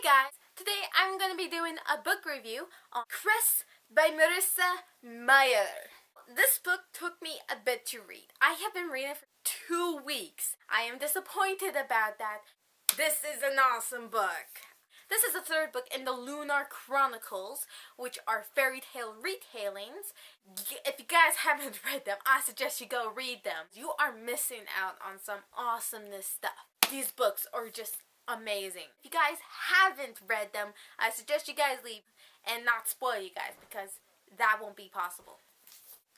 Hey guys, today I'm going to be doing a book review on Cress by Marissa Meyer. This book took me a bit to read. I have been reading for 2 weeks. I am disappointed about that. This is an awesome book. This is the third book in the Lunar Chronicles, which are fairy tale retellings. If you guys haven't read them, I suggest you go read them. You are missing out on some awesomeness stuff. These books are just amazing. If you guys haven't read them, I suggest you guys leave and not spoil you guys, because that won't be possible.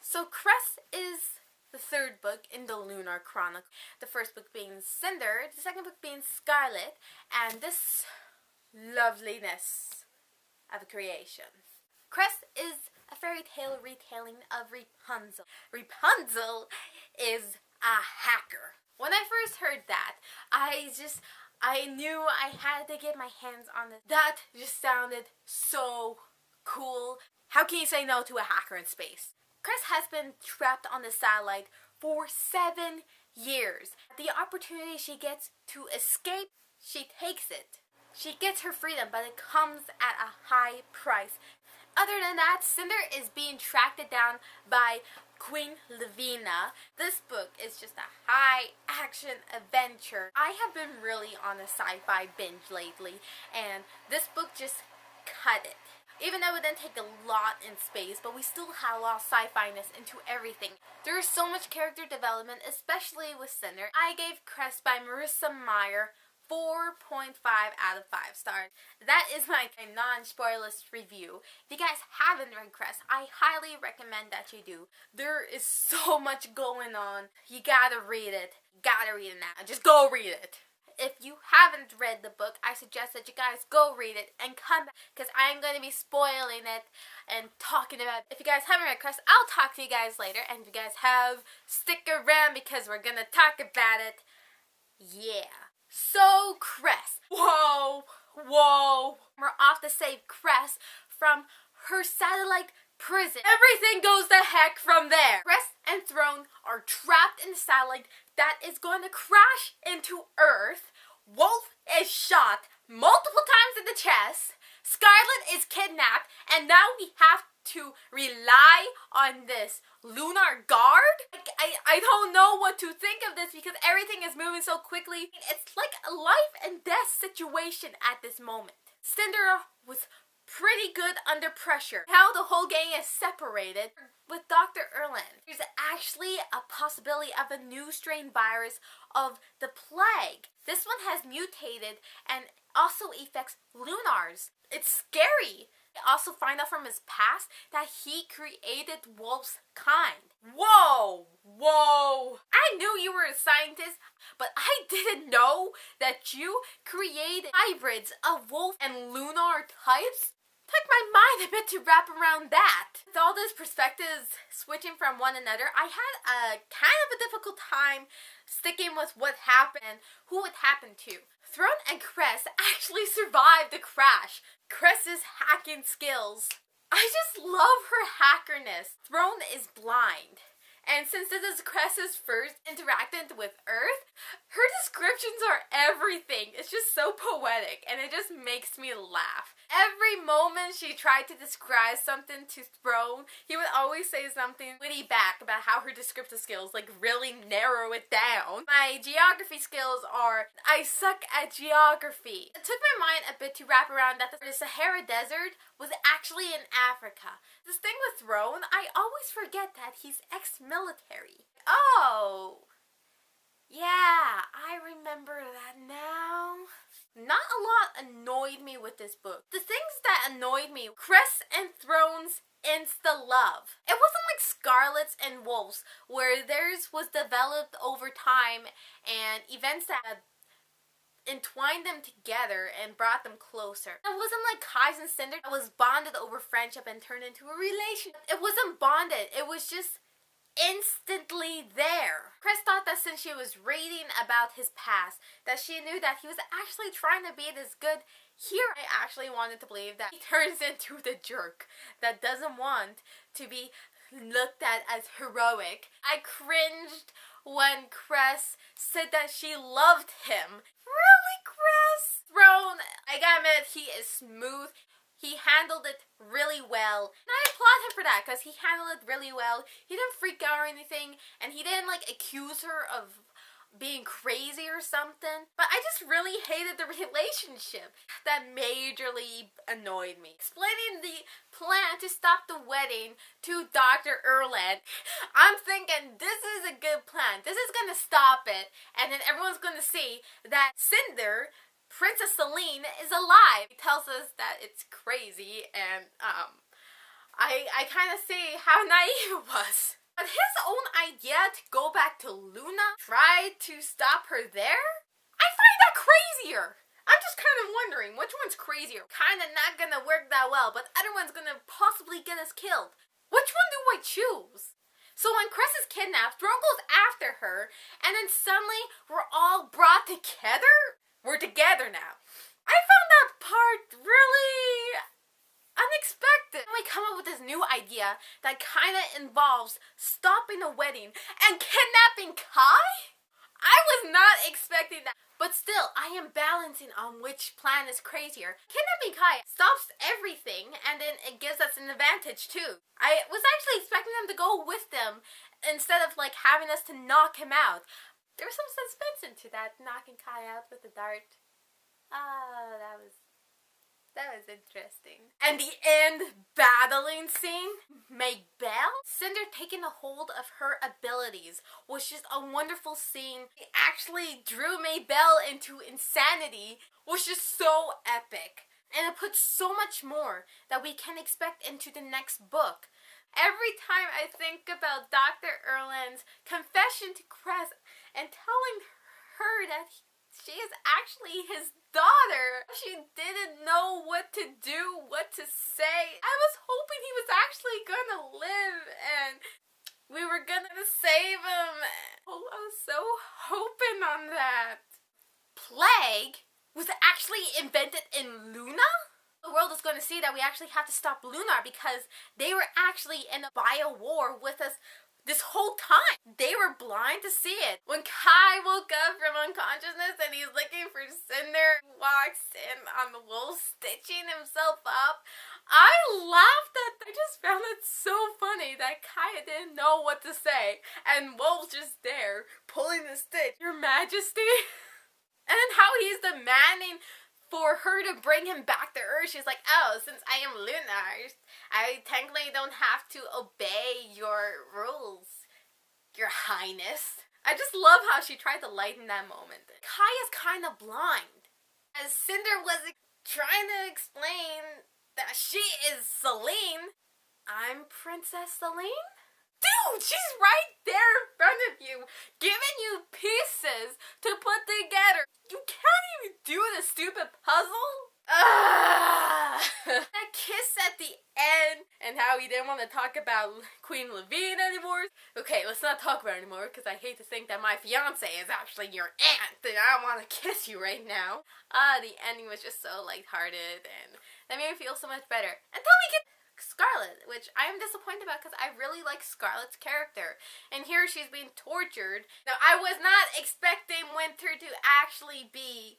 So Cress is the third book in the Lunar Chronicle. The first book being Cinder, the second book being Scarlet, and this loveliness of creation. Cress is a fairy tale retelling of Rapunzel. Rapunzel is a hacker. When I first heard that, I knew I had to get my hands on it. That just sounded so cool. How can you say no to a hacker in space? Cress has been trapped on the satellite for 7 years. The opportunity she gets to escape, she takes it. She gets her freedom, but it comes at a high price. Other than that, Cinder is being tracked down by Queen Lavina. This book is just a high-action adventure. I have been really on a sci-fi binge lately, and this book just cut it. Even though it didn't take a lot in space, but we still had a lot of sci-fi-ness into everything. There is so much character development, especially with Cinder. I gave Cress by Marissa Meyer 4.5 out of 5 stars. That is my non-spoilerless review. If you guys haven't read Cress, I highly recommend that you do. There is so much going on. You gotta read it. You gotta read it now. Just go read it. If you haven't read the book, I suggest that you guys go read it and come back, because I'm going to be spoiling it and talking about it. If you guys haven't read Cress, I'll talk to you guys later. And if you guys have, stick around, because we're going to talk about it. Yeah. So, Cress. Whoa. We're off to save Cress from her satellite prison. Everything goes to heck from there. Cress and Throne are trapped in a satellite that is going to crash into Earth. Wolf is shot multiple times in the chest. Scarlet is kidnapped, and now we have to rely on this lunar guard. I don't know what to think of this, because everything is moving so quickly. It's like a life and death situation at this moment. Cinder was pretty good under pressure. Now the whole gang is separated with Dr. Erland. There's actually a possibility of a new strain virus of the plague. This one has mutated and also affects Lunars. It's scary. We also find out from his past that he created Wolf's kind. Whoa! I knew you were a scientist, but I didn't know that you created hybrids of wolf and lunar types. Took my mind a bit to wrap around that. With all those perspectives switching from one another, I had a kind of a difficult time sticking with what happened and who it happened to. Throne and Cress actually survived the crash. Cress's hacking skills. I just love her hackerness. Throne is blind. And since this is Cress's first interaction with Earth, her descriptions are everything. It's just so poetic, and it just makes me laugh. Every moment she tried to describe something to Throne, he would always say something witty back about how her descriptive skills really narrow it down. My geography skills are, I suck at geography. It took my mind a bit to wrap around that the Sahara Desert was actually in Africa. This thing with Throne, I always forget that he's ex-military. Oh, yeah, I remember that now. Not a lot annoyed me with this book. The things that annoyed me, Cress and Throne's insta-love. It wasn't like Scarlet's and Wolf's, where theirs was developed over time and events that entwined them together and brought them closer. It wasn't like Kai's and Cinder that was bonded over friendship and turned into a relationship. It wasn't bonded, it was just instantly there. Cress thought that since she was reading about his past, that she knew that he was actually trying to be this good. Here, I actually wanted to believe that he turns into the jerk that doesn't want to be looked at as heroic. I cringed when Cress said that she loved him. Really, Cress? Throne, I gotta admit, he is smooth. He handled it really well. And I applaud him for that, because he handled it really well. He didn't freak out or anything, and he didn't, like, accuse her of being crazy or something. But I just really hated the relationship. That majorly annoyed me. Explaining the plan to stop the wedding to Dr. Erland, I'm thinking this is a good plan. This is gonna stop it, and then everyone's gonna see that Cinder, Princess Celine, is alive. He tells us that it's crazy, and I kind of see how naive it was. But his own idea to go back to Luna, try to stop her there? I find that crazier! I'm just kind of wondering, which one's crazier? Kinda not gonna work that well, but other one's gonna possibly get us killed. Which one do I choose? So when Cress is kidnapped, Throne goes after her, and then suddenly we're all brought together? We're together now. I found that part really unexpected. We come up with this new idea that kind of involves stopping the wedding and kidnapping Kai? I was not expecting that. But still, I am balancing on which plan is crazier. Kidnapping Kai stops everything, and then it gives us an advantage too. I was actually expecting them to go with them instead of like having us to knock him out. There was some suspense into that, knocking Kai out with a dart. Oh, that was interesting. And the end battling scene, Maybelle, Cinder taking a hold of her abilities, was just a wonderful scene. It actually drew Maybelle into insanity, was just so epic. And it puts so much more that we can expect into the next book. Every time I think about Dr. Erland's confession to Cress and telling her that she is actually his daughter. She didn't know what to do, what to say. I was hoping he was actually gonna live and we were gonna save him. Oh, I was so hoping on that. Plague was actually invented in Luna? The world is going to see that we actually have to stop Lunar because they were actually in a bio war with us this whole time. They were blind to see it. When Kai woke up from unconsciousness and he's looking for Cinder, walks in on the wolf stitching himself up, I laughed at that. I just found it so funny that Kai didn't know what to say and Wolf's just there pulling the stitch. Your Majesty? And then how he's demanding for her to bring him back to Earth. She's like, oh, since I am Lunar, I technically don't have to obey your rules, Your Highness. I just love how she tried to lighten that moment. Kai is kind of blind. As Cinder was trying to explain that she is Celine, I'm Princess Celine? Dude, she's right there in front of you, giving you pieces to put together. You can't even do the stupid puzzle? That kiss at the end, and how he didn't want to talk about Queen Levine anymore. Okay, let's not talk about it anymore, because I hate to think that my fiance is actually your aunt, and I want to kiss you right now. The ending was just so lighthearted, and that made me feel so much better. Until we get Scarlet, which I am disappointed about because I really like Scarlet's character. And here she's being tortured. Now, I was not expecting Winter to actually be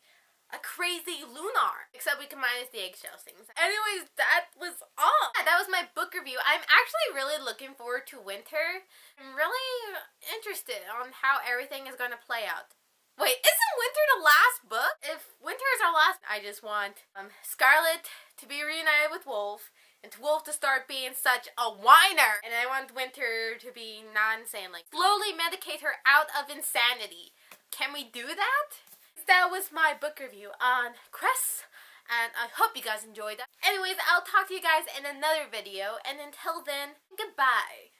a crazy Lunar, except we can minus the eggshell things. Anyways, that was all. Yeah, that was my book review. I'm actually really looking forward to Winter. I'm really interested on how everything is going to play out. Wait, isn't Winter the last book? If Winter is our last, I just want Scarlet to be reunited with Wolf, and to Wolf to start being such a whiner. And I want Winter to be non-insane, like slowly medicate her out of insanity. Can we do that? That was my book review on Cress, and I hope you guys enjoyed that. Anyways, I'll talk to you guys in another video, and until then, goodbye.